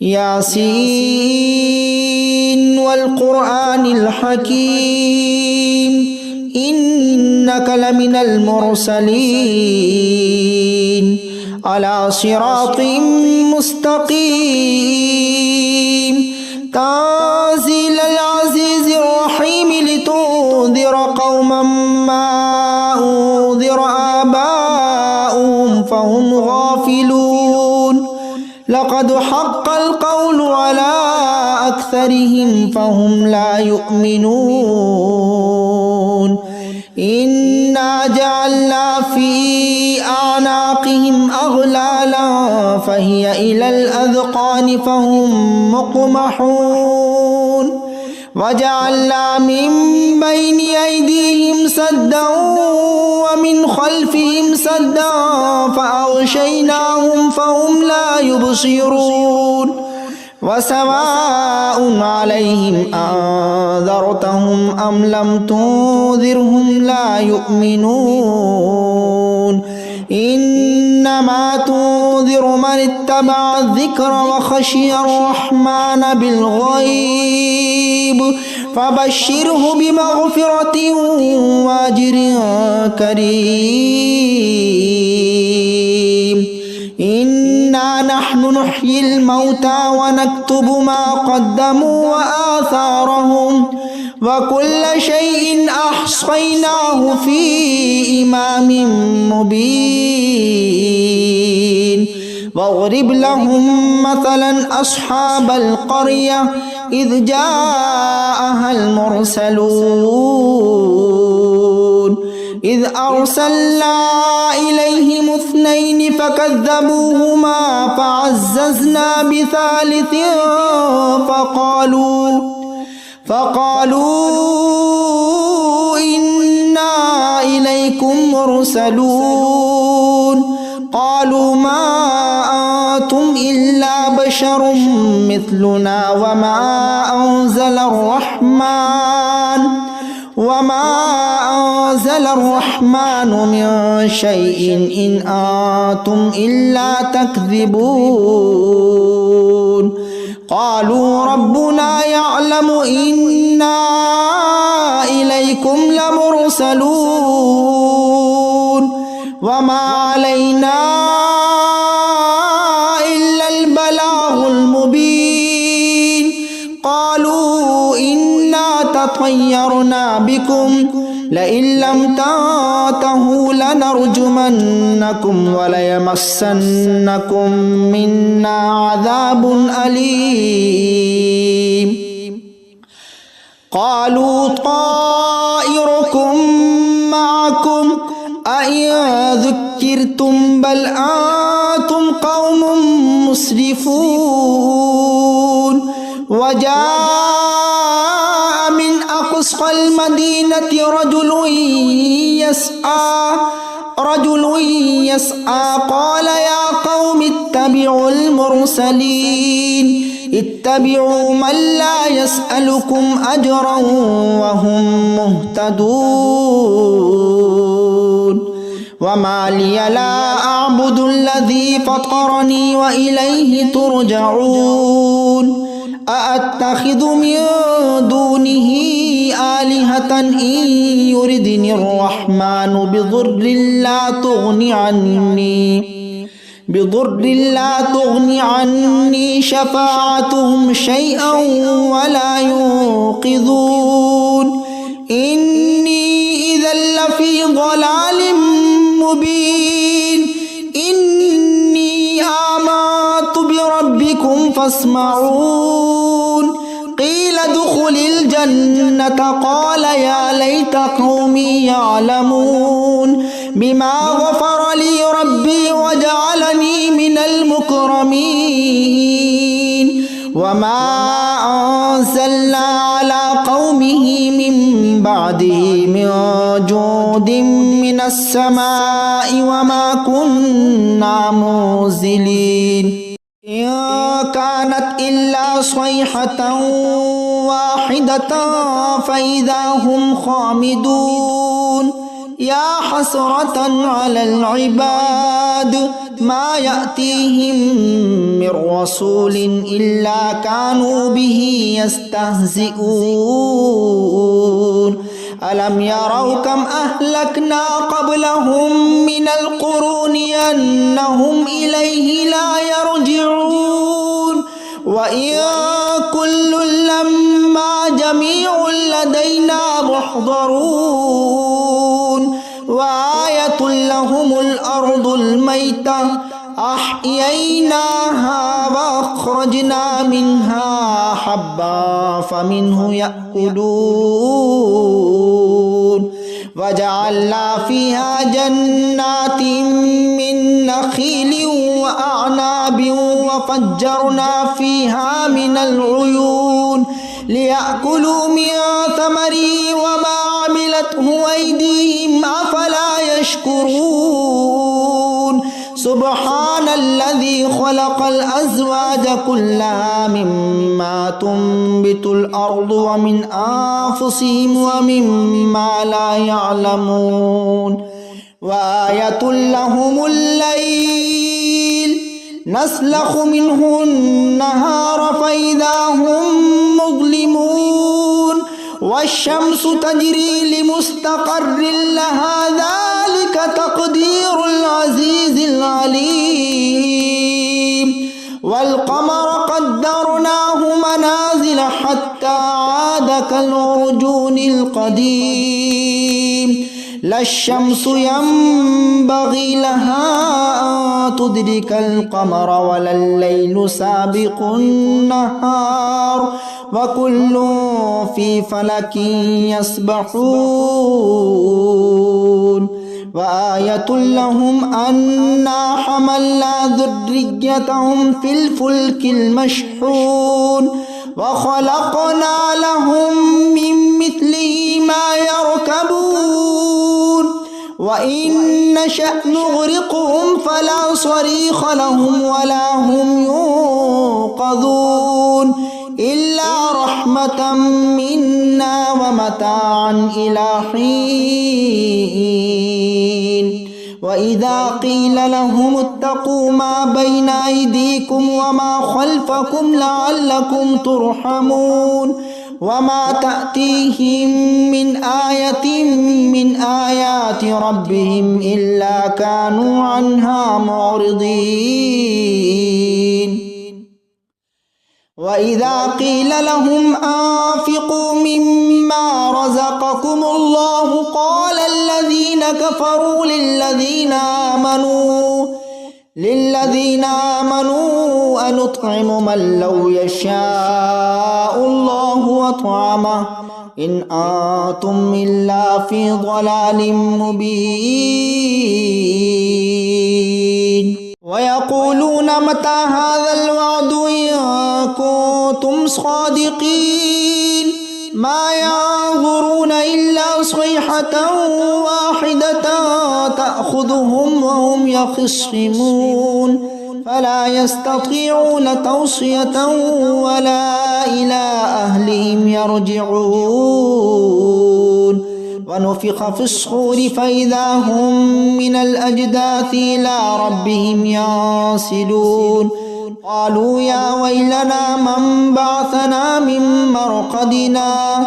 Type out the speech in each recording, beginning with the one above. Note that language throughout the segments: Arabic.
यासीन वल क़ुरआनिल हकीम इन्नका लमिनल मुरसलीन अला सिरातिम मुस्तक़ीम ताज़ीलल अज़ीज़िर रहीम लितुन्ज़िर क़ौमम मा उन्ज़िर आबाउहुम फ़हुम गाफ़िलून लक़द हक़्क़ल क़ौलु अला अक्सरिहिम फ़हुम ला युमिनून इन्ना जअलना फ़ी अअनाक़िहिम अग़लाला फ़हिय इलल अज़क़ानि फ़हुम मुक़महून वजअलना मिन बैनि अयदीहिम सद्दन व मिन ख़ल्फ़िहिम सद्दन फ़अग़शयनाहुम फ़हुम ला युबसिरून वसवाउन अलैहिम अअंज़रतहुम अम लम तुन्ज़िरहुम ला युमिनून इन्नमा तुन्ज़िरु मन इत्तबअ अज़्ज़िक्र व ख़शियर रहमान बिलग़ैब फ़बश्शिरहु बिमग़फ़िरतिन व अज्रिन करीम इन्ना नहनु नुह्यिल मौता व नक्तुबु मा क़द्दमू व आसारहुम व कुल्ल शैइन अहसैनाहु फ़ी इमामिन मुबीन वज़रिब लहुम मसलन अस्हाबल क़र्यह इज़ जाअहल मुरसलून इज़ अरसलना इलैहिम इस्नैनि फ़कज़्ज़बूहुमा फ़अज़्ज़ज़ना बिसालिसिन फ़क़ालू इन्ना इलैकुम मुरसलून क़ालू मा अंतुम इल्ला बशरुम मिस्लुना वमा अंज़लर रहमान मिन शैइन इन अंतुम इल्ला तकज़िबून क़ालू रब्बुना यअलमु इन्ना इलैकुम लमुरसलून वमा अलैना इल्लल बलागुल मुबीन क़ालू इन्ना ततय्यरना बिकुम लइन लम तंतहू लनरजुमन्नकुम वलयमस्सन्नकुम मिन्ना अज़ाबुन अलीम क़ालू ताइरुकुम मअकुम अइन ज़ुक्किरतुम बल अंतुम क़ौमुम मुस्रिफून वजाअ मिन अक़सल मदीनति रजुलुन यस्आ क़ाल या क़ौम इत्तबिउल मुरसलीन इत्तबिउ मन ला यसअलुकुम अजरन व हुम मुहतदून वमा लिया ला अअबुदुल्लज़ी फ़तरनी व इलैहि तुरजऊन अअत्तख़िज़ु मिन दूनिही आलिहतन इन युरिदनिर रहमानु बिदुर्रिन ला तुग़नि अन्नी शफ़ाअतुहुम शैअन वला युन्क़िज़ून इन्नी इज़न लफ़ी ज़लालिम मुबीन इन्नी आमनतु बिरब्बिकुम फ़स्मऊन क़ील उद्ख़ुलिल जन्नत क़ाल या लैत क़ौमी यअलमून बिमा ग़फ़र ली रब्बी वजअलनी मिनल मुकरमीन वमा अंज़लना अला क़ौमिही मिन बअदिही मिन जुदिन मिनस समाइ वमा कुन्ना मुरसिलीन कानत इल्ला स्वैहतन वाहिदतन फ़इज़ा हुम खामिदून या हसरतन अलल इबाद ما يأتيهم من رسول إلا كانوا به يستهزئون ألم يروا كم أهلكنا قبلهم من القرون أنهم إليه لا يرجعون وإن كل لما جميع لدينا محضرون وآية لهم الأرض الميتة أحييناها وأخرجنا منها حبا فمنه يأكلون وجعلنا فيها جنات من نخيل وأعناب وفجرنا فيها من العيون ليأكلوا من ثمره وما عملته أيديهم أفلا يشكرون سبحان الذي خلق الأزواج كلها مما تنبت الأرض ومن أنفسهم ومما لا يعلمون وآية لهم الليل نسلخ منه النهار فإذا هم مظلمون والشمس تجري لمستقر لها ذلك تقدير العزيز العليم والقمر قدرناه منازل حتى عاد كالعرجون القديم لا الشمس ينبغي لها أن تدرك القمر ولا الليل سابق النهار وكل في فلك يسبحون وآية لهم أنا حملنا ذريتهم في الفلك المشحون وخلقنا لهم من مثله ما يركبون وإن نشأ نغرقهم فلا صريخ لهم ولا هم ينقذون إلا رحمة منا ومتاعا إلى حين وإذا قيل لهم اتقوا ما بين أيديكم وما خلفكم لعلكم ترحمون وما تأتيهم من آية من آيات ربهم إلا كانوا عنها معرضين وإذا قيل لهم أنفقوا مما رزقكم الله قال الذين كفروا للذين آمنوا أنطعم من لو يشاء الله أطعمه إن أنتم إلا في ضلال مبين ويقولون متى هذا الوعد إن كنتم صادقين ما ينظرون إلا صيحة واحدة تأخذهم وهم يخصمون فلا يستطيعون توصية ولا إلى أهلهم يرجعون ونفخ في الصور فإذا هم من الأجداث إلى ربهم ينسلون قالوا يا ويلنا من بعثنا من مرقدنا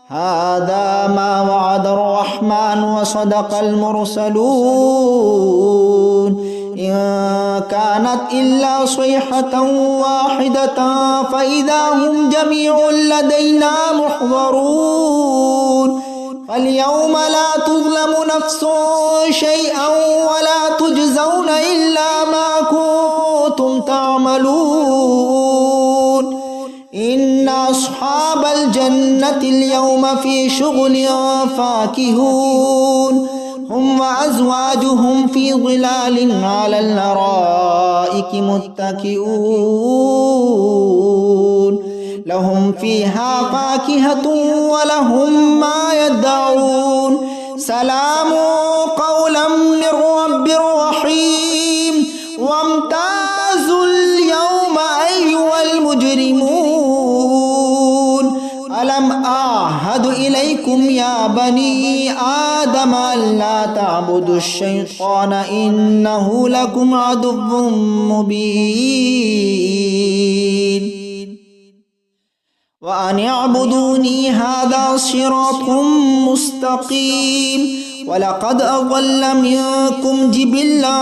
هذا ما وعد الرحمن وصدق المرسلون إن كانت إلا صيحة واحدة فإذا هم جميع لدينا محضرون فاليوم لا تظلم نفس شيئا ولا تجزون إلا ما كنتم تعملون إن أصحاب الجنة اليوم في شغل فاكهون هم وأزواجهم في ظلال على الأرائك متكئون لهم فيها فاكهة ولهم ما يدعون سلام قولا من رب رحيم وامتازوا اليوم أيها المجرمون ألم أعهد وعهد إليكم يا بني آدم ألا تعبدوا الشيطان إنه لكم عدو مبين وأن اعبدوني هذا صراط مستقيم ولقد أضل منكم جبلا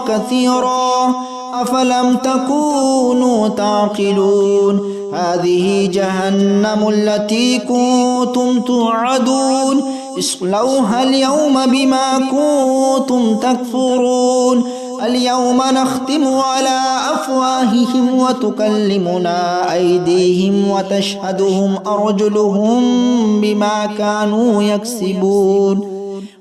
كثيرا أفلم تكونوا تعقلون هذه جهنم التي كنتم توعدون اصلوها اليوم بما كنتم تكفرون اليوم نختم على أفواههم وتكلمنا أيديهم وتشهدهم أرجلهم بما كانوا يكسبون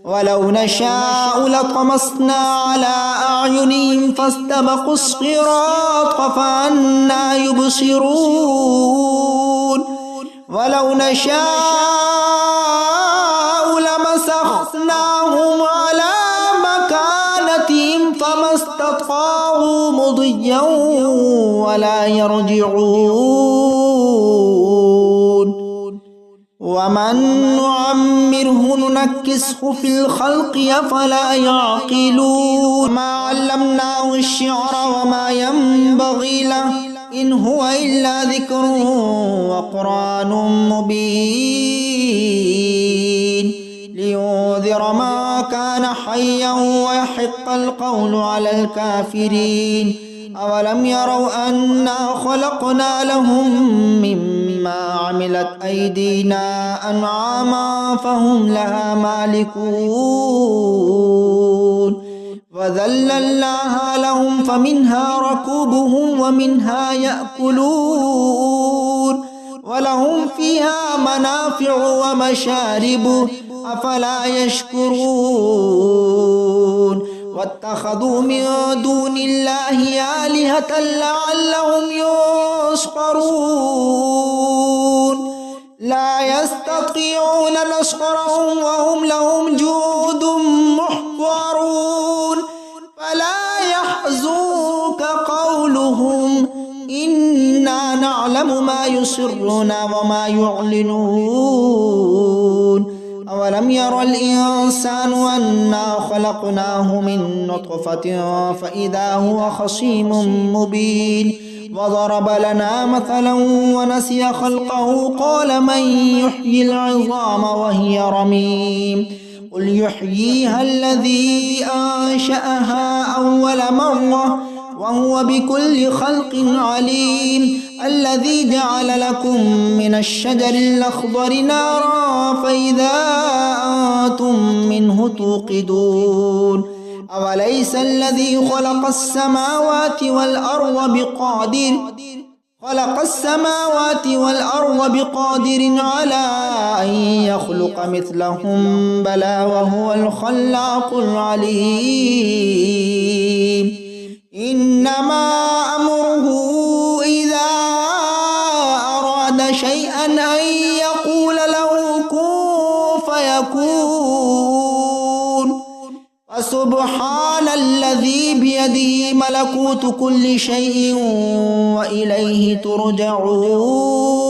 ولو نشاء لطمسنا على أعينهم فاستبقوا الصراط فأنى يبصرون ولو نشاء لمسخناهم على مكانتهم فما استطاعوا مضيا ولا يرجعون ومن نعمره ننكسه في الخلق أفلا يعقلون ما علمناه الشعر وما ينبغي له إن هو إلا ذكر وقرآن مبين لينذر ما كان حيا ويحق القول على الكافرين أولم يروا أنا خلقنا لهم مما عملت أيدينا أنعاما فهم لها مالكون وذللناها لهم فمنها ركوبهم ومنها يأكلون ولهم فيها منافع ومشارب أفلا يشكرون واتخذوا من دون الله آلهة لعلهم ينصرون لا يستطيعون نصرهم وهم لهم جند محضرون فلا يحزنك قولهم إنا نعلم ما يسرون وما يعلنون أولم ير الإنسان أنا خلقناه من نطفة فإذا هو خصيم مبين وضرب لنا مثلا ونسي خلقه قال من يحيي العظام وهي رميم قل يحييها الذي أنشأها أول مرة وهو بكل خلق عليم الذي جعل لكم من الشجر الأخضر نارا فإذا أنتم منه توقدون أوليس الذي خلق السماوات والأرض بقادر على أن يخلق مثلهم بلى وهو الخلاق العليم إنما أمره إذا أراد شيئا أن يقول له كن فيكون فسبحان الذي بيده ملكوت كل شيء وإليه ترجعون